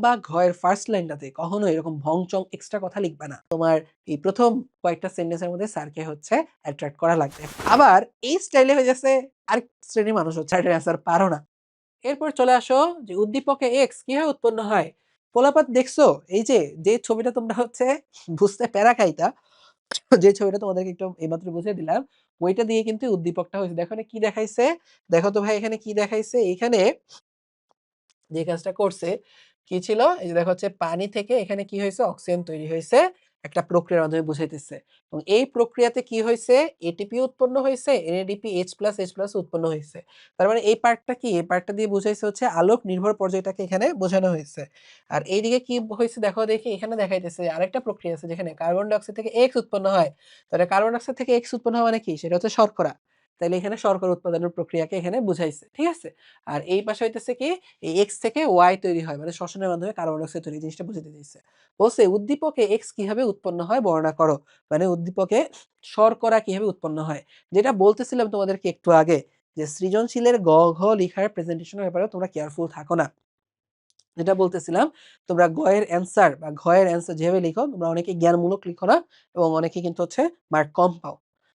বা ঘ এর ফার্স্ট লাইনটাতে কখনো এরকম ভং-চং এক্সট্রা কথা লিখবা না। তোমার এই ১ম কয়েকটা সেন্টেন্সের মধ্যে স্যারকে হচ্ছে অ্যাট্রাক্ট করা লাগবে। আবার এই স্টাইলে হয়ে যাচ্ছে আরেক শ্রেণীর মানুষ হচ্ছে এটার অ্যান্সার পারো না। এরপর চলে আসো যে উদ্দীপকে এক্স কিভাবে উৎপন্ন হয়? পোলাপাত দেখছো? এই যে ছবিটা তোমরা হচ্ছে বুঝতে প্যারা খাইতা, যে ছবিটা তোমাদেরকে একটু এইমাত্র বুঝিয়ে দিলাম, ওইটা দিয়ে কিন্তু উদ্দীপকটা হইছে। দেখো এখানে কি দেখাইছে? দেখো তো ভাই এখানে কি দেখাইছে? এখানে যে কাজটা করছে কি ছিল? এই যে দেখো হচ্ছে পানি থেকে এখানে কি হয়েছে? অক্সিজেন তৈরি হয়েছে একটা প্রক্রিয়ার মাধ্যমে বুঝাইতেছে। এবং এই প্রক্রিয়াতে কি হইছে? এটিপি উৎপন্ন হইছে, NADP H+H+ উৎপন্ন হইছে। তার মানে এই পার্টটা কি? এই পার্টটা দিয়ে বুঝাইছে হচ্ছে আলোক নির্ভর পর্যায়টাকে এখানে বোঝানো হয়েছে। আর এইদিকে কি হইছে দেখো দেখি এখানে দেখাইতেছে আরেকটা প্রক্রিয়া আছে যেখানে কার্বন ডাই অক্সাইড থেকে X উৎপন্ন হয়। তাহলে কার্বন ডাই অক্সাইড থেকে X উৎপন্ন হওয়া মানে কি? সেটা হচ্ছে শর্করা। তাইলে এখানে শর্করা উৎপাদনের প্রক্রিয়াকে এখানে বুঝাইছে। ঠিক আছে? আর এই পাশে হইতেছে কি? এই X থেকে Y তৈরি হয়। মানে শ্বসনের মাধ্যমে কার্বন ডাই অক্সাইড তৈরি জিনিসটা বুঝাতে চাইছে। বলছে উদ্দীপকে X কিভাবে উৎপন্ন হয় বর্ণনা করো। মানে উদ্দীপকে শর্করা কিভাবে উৎপন্ন হয়। যেটা বলতেছিলাম তোমাদেরকে একটু আগে যে সৃজনশীলের গ, ঘ লিখার প্রেজেন্টেশনের ব্যাপারে তোমরা কেয়ারফুল থাকো না। যেটা বলতেছিলাম তোমরা গ এর অ্যান্সার বা ঘ এর অ্যান্সার যেভাবে লিখো তোমরা অনেকে জ্ঞানমূলক লিখো না এবং অনেকে কিন্তু হচ্ছে মার্ক কম পাও।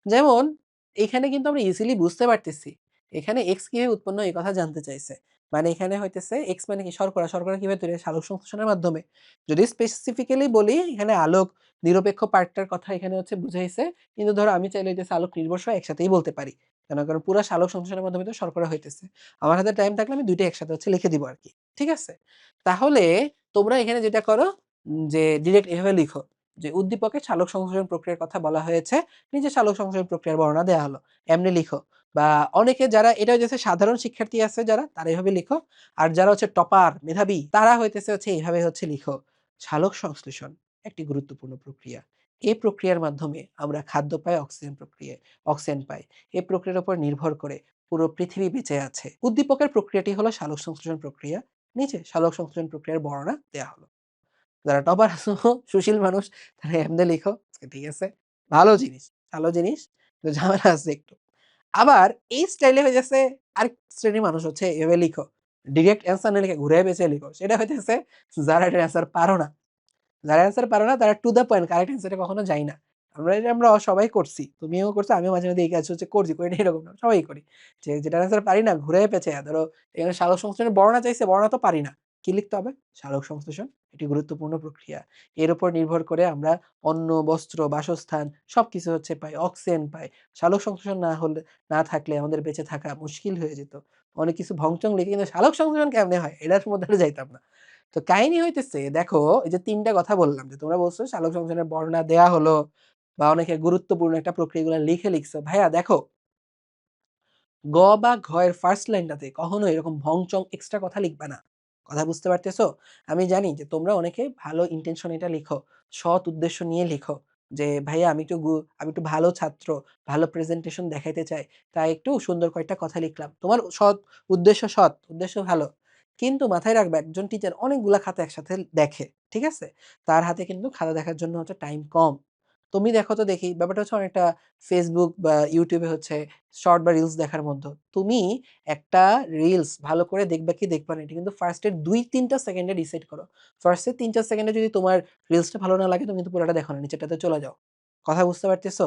যেমন এখানে কিন্তু আমরা ইজিলি বুঝতে পারতেছি। এখানে এক্স কিভাবে উৎপন্ন হয় এই কথা জানতে চাইছে। মানে এখানে হইতেছে এক্স মানে কি শর্করা, শর্করা কিভাবে তৈরি হয় সালোক সংশ্লেষণের মাধ্যমে। যদি স্পেসিফিক্যালি বলি এখানে আলোক নিরপেক্ষ পার্টটার কথা এখানে হচ্ছে বুঝাইছে। কিন্তু ধরো আমি চাইলে হইতেছে আলোক নির্ভরশীল একসাথেই বলতে পারি। কারণ পুরা সালোক সংশ্লেষণের মাধ্যমে তো শর্করা হইতেছে। আমার হাতে টাইম থাকলে আমি ২ টা একসাথে হচ্ছে লিখে দিব আরকি। ঠিক আছে? তাহলে তোমরা এখানে যেটা করো যে ডিরেক্ট এভাবে লিখো যে উদ্দীপকে সালোক সংশ্লেষণ প্রক্রিয়ার কথা বলা হয়েছে, নিচে সালোক সংশ্লেষণ প্রক্রিয়ার বর্ণনা দেয়া হলো। এমনি লিখো। বা অনেকে যারা এটা হইতেছে সাধারণ শিক্ষার্থী আছে যারা তারা এভাবে লিখো। আর যারা হচ্ছে টপার, মেধাবী তারা হইতেছে হচ্ছে এভাবে হচ্ছে লিখো। সালোক সংশ্লেষণ একটি গুরুত্বপূর্ণ প্রক্রিয়া। এই প্রক্রিয়ার মাধ্যমে আমরা খাদ্য পাই, অক্সিজেন পাই। এই প্রক্রিয়ার উপর নির্ভর করে পুরো পৃথিবী বেঁচে আছে। উদ্দীপকের প্রক্রিয়াটি হলো সালোক সংশ্লেষণ প্রক্রিয়া। নিচে সালোক সংশ্লেষণ প্রক্রিয়ার বর্ণনা দেয়া হলো। যারা টপার আছো সুশীল মানুষ তারা এমনে লিখো। ঠিক আছে? ভালো জিনিস, ভালো জিনিস। কিন্তু ঝামেলা আছে একটু। আবার এই স্টাইলে হয়ে যাচ্ছে আরেক শ্রেণীর মানুষ হচ্ছে এভাবে লিখো। ডিরেক্ট অ্যান্সার না লিখে ঘুরে পেঁচিয়ে লিখো। সেটা হইতেছে যারা এটার অ্যান্সার পারো না। যারা অ্যান্সার পারো না তারা to the point correct answer এ কখনো যাই না। আমরা সবাই করছি। তুমিও করছো, আমিও মাঝে, মাঝে এই কাজ হচ্ছে করছি। করি না এরকম না। সবাই করি। যেটার অ্যান্সার পারি না ঘুরে পেঁচাইয়া ধরো এখানে সালোক সংশ্লেষণের বর্ণনা চাইছে, বর্ণনা তো পারি না। কি লিখতে হবে? সালোক সংশ্লেষণ একটি গুরুত্বপূর্ণ প্রক্রিয়া। এর উপর নির্ভর করে আমরা অন্ন, বস্ত্র, বাসস্থান সবকিছু হচ্ছে পাই। অক্সিজেন পাই। সালোক সংশ্লেষণ না থাকলে আমাদের বেঁচে থাকা মুশকিল হয়ে যেত। অনেক কিছু ভং-চং লিখে কিন্তু সালোক সংশ্লেষণ কেমনে হয়? এটার মধ্যে আর যাইতাম না। তো কাহিনী হইতেছে দেখো এই যে ৩ টা কথা বললাম যে তোমরা বলছো সালোক সংশ্লেষণের বর্ণনা দেয়া হলো বা অনেকে গুরুত্বপূর্ণ একটা প্রক্রিয়াগুলো লিখছো। ভাইয়া দেখো গ বা ঘ এর ফার্স্ট লাইনটাতে কখনো এরকম ভং-চং এক্সট্রা কথা লিখবা না। কথা বুঝতে পারতেছো? আমি জানি যে তোমরা অনেকে ভালো ইনটেনশন এটা লিখো। সৎ উদ্দেশ্য নিয়ে লিখো। যে ভাইয়া আমি একটু ভালো ছাত্র, ভালো প্রেজেন্টেশন দেখাইতে চাই। তাই একটু সুন্দর কয়েকটা কথা লিখলাম। তোমার সৎ, উদ্দেশ্য ভালো। কিন্তু মাথায় রাখবা একজন টিচার অনেকগুলা খাতা একসাথে দেখে। ঠিক আছে? তার হাতে কিন্তু খাতা দেখার জন্য হচ্ছে টাইম কম। তুমি দেখো তো দেখি ব্যাপারটা হচ্ছে অনেকটা Facebook বা YouTube এ হচ্ছে শর্ট বা রিলস দেখার মধ্য। তুমি একটা রিলস ভালো করে দেখবা কি দেখবা না এটা কিন্তু ফার্স্ট এর ২-৩ টা সেকেন্ডে ডিসাইড করো। ফার্স্ট এর ৩-৪ সেকেন্ডে যদি তোমার রিলসটা ভালো না লাগে তুমি কিন্তু পুরাটা দেখো না, নিচেরটাতে চলে যাও। কথা বুঝতে পারতেছো?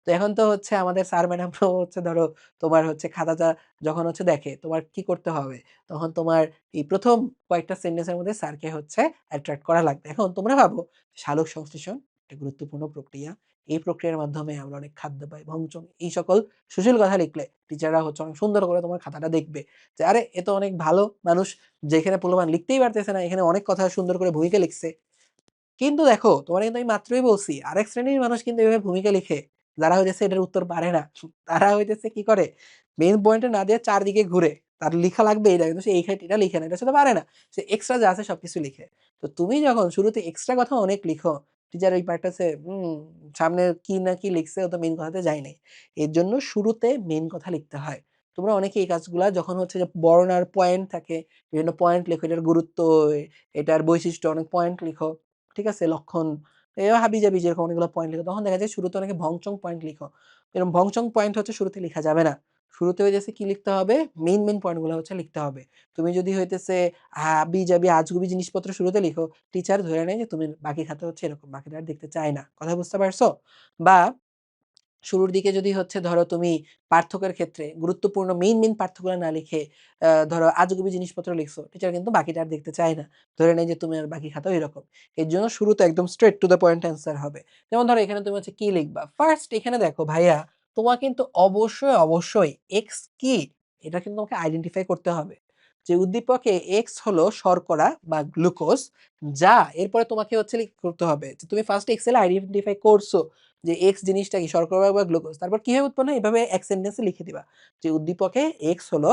তো এখন তো হচ্ছে আমাদের স্যার ম্যাডামরাও হচ্ছে ধরো তোমার হচ্ছে খাতাটা যখন হচ্ছে দেখে তোমার কি করতে হবে? তখন তোমার এই ১ম কয়েকটা সেন্টেন্সের মধ্যে স্যারকে হচ্ছে অ্যাট্রাক্ট করা লাগবে। এখন তোমরা ভাবো সালোক সংশ্লেষণ একটা গুরুত্বপূর্ণ প্রক্রিয়া। এই প্রক্রিয়ার মাধ্যমে আমরা অনেক খাদ্য পাই, ভংচং এই সকল সুশীল কথা লিখলে টিচাররা হচ্ছে অনেক সুন্দর করে তোমার খাতাটা দেখবে। যে আরে এ তো অনেক ভালো মানুষ যেখানে পোলাপান লিখতেই পারতেছে না, এখানে অনেক কথা সুন্দর করে ভূমিকা লিখছে। কিন্তু দেখো তোমারে কিন্তু আমি মাত্রই বলছি আরেক শ্রেণীর মানুষ কিন্তু এভাবে ভূমিকা লিখে। যারা হইতেছে এটার উত্তর পারে না। তারা হইতেছে কি করে? মেইন পয়েন্টে না দিয়ে চারদিকে ঘুরে। তার লিখা লাগবে এটা কিন্তু সে এটা লিখে না। এটা সে তো পারে না। সে এক্সট্রা যা আছে সবকিছু লিখে। তো তুমি যখন শুরুতে এক্সট্রা কথা অনেক লিখো, টিচার ওই পার্টটাতে সামনে কি না কি লিখছে ও তো মেইন কথাতে যায় নাই। এর জন্য শুরুতে মেইন কথা লিখতে হয়। তোমরা অনেকে এই কাজগুলা যখন হচ্ছে যে বর্ণনার পয়েন্ট থাকে, বিভিন্ন পয়েন্ট লেখো, এটার গুরুত্ব, এটার বৈশিষ্ট্য অনেক পয়েন্ট লিখো। ঠিক আছে? লক্ষণ হাবিজাবি যেরকম অনেকগুলো পয়েন্ট লিখো। তখন দেখা যায় শুরুতে অনেকে ভং-চং পয়েন্ট লিখো। এরকম ভং-চং পয়েন্ট হচ্ছে শুরুতে লিখা যাবে না। শুরুতে হইতেছে কি লিখতে হবে? মেইন পয়েন্টগুলো হচ্ছে লিখতে হবে। তুমি যদি হইতেছে হাবি-জাবি আজগুবি জিনিসপত্র শুরুতে লিখো, টিচার ধরে নেয় যে তুমি বাকি খাতা হচ্ছে এরকম, বাকিটা আর দেখতে চায় না। কথা বুঝতে পারছো? বা শুরুর দিকে যদি হচ্ছে ধরো তুমি পার্থক্যের ক্ষেত্রে গুরুত্বপূর্ণ মেইন পার্থক্যগুলো না লিখে ধরো আজগুবি জিনিসপত্র লিখছো, টিচার কিন্তু বাকিটা আর দেখতে চায় না। ধরে নেয় যে তুমি আর বাকি খাতাও এরকম। এর জন্য শুরুতে একদম straight to the point answer হবে। যেমন ধরো এখানে তুমি হচ্ছে কি লিখবা? ফার্স্ট এখানে দেখো ভাইয়া, তোমার কিন্তু অবশ্যই এক্স কি? এটা কিন্তু তোমাকে আইডেন্টিফাই করতে হবে। যে উদ্দীপকে এক্স হলো শর্করা বা গ্লুকোজ, যা এরপরে তোমাকে হচ্ছে করতে হবে যে তুমি ফার্স্ট এক্সেলে আইডেন্টিফাই করছো যে এক্স জিনিসটা কি শর্করা বা গ্লুকোজ। তারপর কিভাবে উৎপন্ন হয়? এভাবে এক সেন্টেন্সে লিখে দিবা যে উদ্দীপকে এক্স হলো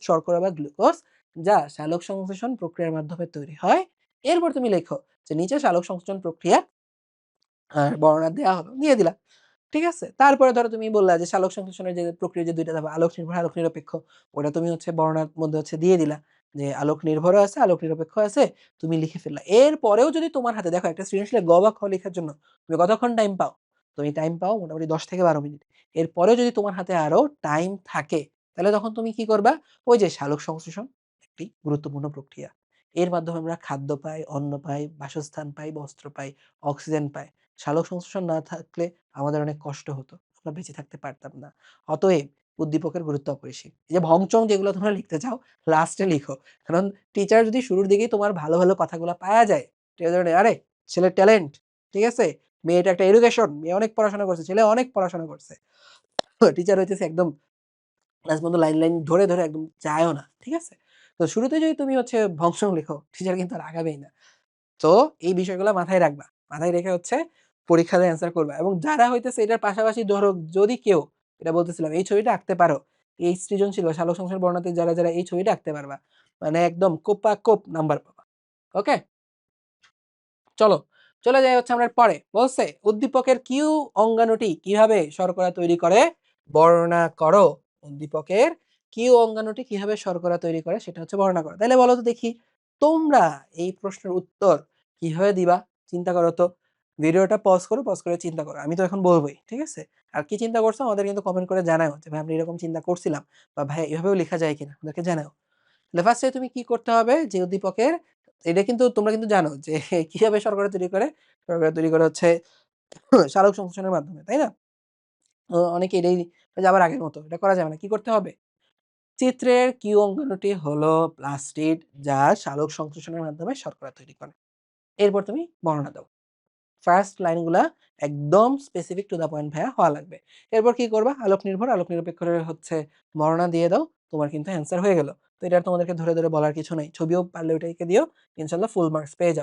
শর্করা বা গ্লুকোজ, যা সালোক সংশ্লেষণ প্রক্রিয়ার মাধ্যমে তৈরি হয়। এরপর তুমি লেখো যে নিচে সালোক সংশ্লেষণ প্রক্রিয়া বর্ণনা দেয়া হলো, দিয়ে দিলা। ঠিক আছে? তারপরে ধরো তুমি বললা যে সালোক সংশ্লেষণের যে প্রক্রিয়া যে ২ টা ধাপ আলোক নির্ভর, আলোক নিরপেক্ষ। ওটা তুমি হচ্ছে বর্ণনার মধ্যে হচ্ছে দিয়ে দিলা। যে আলোক নির্ভরও আছে, আলোক নিরপেক্ষ আছে। তুমি লিখে ফেললা। এরপরেও যদি তোমার হাতে দেখো একটা সৃজনশীলে গ বা খ লেখার জন্য তুমি কতক্ষণ টাইম পাও? তুমি টাইম পাও মোটামুটি ১০ থেকে ১২ মিনিট। এরপরেও যদি তোমার হাতে আরো টাইম থাকে, তাহলে তখন তুমি কি করবা? ওই যে সালোক সংশ্লেষণ একটি গুরুত্বপূর্ণ প্রক্রিয়া। এর মাধ্যমে আমরা খাদ্য পাই, অন্ন পাই, বাসস্থান পাই, বস্ত্র পাই, অক্সিজেন পাই। সালোক সংশ্লেষণ না থাকলে আমাদের অনেক কষ্ট হতো। আমরা বেঁচে থাকতে পারতাম না। অতএব উদ্দীপকের গুরুত্ব অপরিসীম। এই যে ভং-চং যেগুলো তোমরা লিখতে চাও লাস্টে লিখো। কারণ টিচার যদি শুরুর দিকেই তোমার ভালো কথাগুলা পায়া যায়, টিচার ধরে নেয়, আরে ছেলের ট্যালেন্ট, ঠিক আছে? মেয়েটা একটা এডুকেশন, মেয়ে অনেক পড়াশোনা করছে, ছেলে অনেক পড়াশোনা করছে। টিচার হইতেছে একদম ক্লাস বন্ধ লাইন ধরে একদম যায়ও না। ঠিক আছে? তো শুরুতে যদি তুমি হচ্ছে ভং-চং লিখো, টিচার কিন্তু আর আগাবেই না। তো এই বিষয়গুলো মাথায় রাখবা। মাথায় রেখে হচ্ছে পরীক্ষাতে অ্যান্সার করবা এবং যারা হইতেছে এটার পাশাপাশি ধরো যদি কেউ এটা বলতেছিলাম এই ছবিটা আঁকতে পারো, এই সৃজনশীল বা সালোক সংশ্লেষণ বর্ণনাতে যারা এই ছবিটা আঁকতে পারবা, মানে একদম কোপাকোপ নাম্বার পাবা। ওকে? চলো, চলে যাই হচ্ছে আমরা পরে। বলছে উদ্দীপকের কিউ অঙ্গাণুটি কিভাবে শর্করা তৈরি করে বর্ণনা করো। উদ্দীপকের কিউ অঙ্গাণুটি কিভাবে শর্করা তৈরি করে সেটা হচ্ছে বর্ণনা করো। তাইলে বলো তো দেখি তোমরা এই প্রশ্নের উত্তর কিভাবে দিবা? চিন্তা করো তো। ভিডিওটা পজ করো, পজ করে চিন্তা করো। আমি তো এখন বলবোই। ঠিক আছে? আর কি চিন্তা করছো আমাদের কিন্তু কমেন্ট করে জানাও যে ভাই আমরা এরকম চিন্তা করছিলাম বা ভাই এভাবেও লেখা যায় কিনা আমাদেরকে জানাও। তাহলে ফার্স্টে তুমি কি করতে হবে যে উদ্দীপকের এটা কিন্তু তোমরা কিন্তু জানো যে কিভাবে শর্করা তৈরি করে? শর্করা তৈরি করে হচ্ছে সালোক সংশ্লেষণের মাধ্যমে, তাই না? অনেকে এটাই ওই যে আবার আগের মতো এটা করা যাবে না। কি করতে হবে? চিত্রের কিউ অঙ্গাণুটি হলো প্লাস্টিড যা সালোক সংশ্লেষণের মাধ্যমে শর্করা তৈরি করে। এরপর তুমি বর্ণনা দাও। ফার্স্ট লাইনগুলা একদম স্পেসিফিক টু দ্য পয়েন্ট ভাইয়া হওয়া লাগবে। এরপর কি করবা? আলোক নির্ভর, আলোক নিরপেক্ষের হচ্ছে বর্ণনা দিয়ে দাও। তোমার কিন্তু অ্যান্সার হয়ে গেল। তো এটা আর তোমাদেরকে ধরে বলার কিছু নাই। ছবিও পারলে ওইটা এঁকে দিও। ইনশাআল্লাহ ফুল মার্কস পেয়ে যাবা।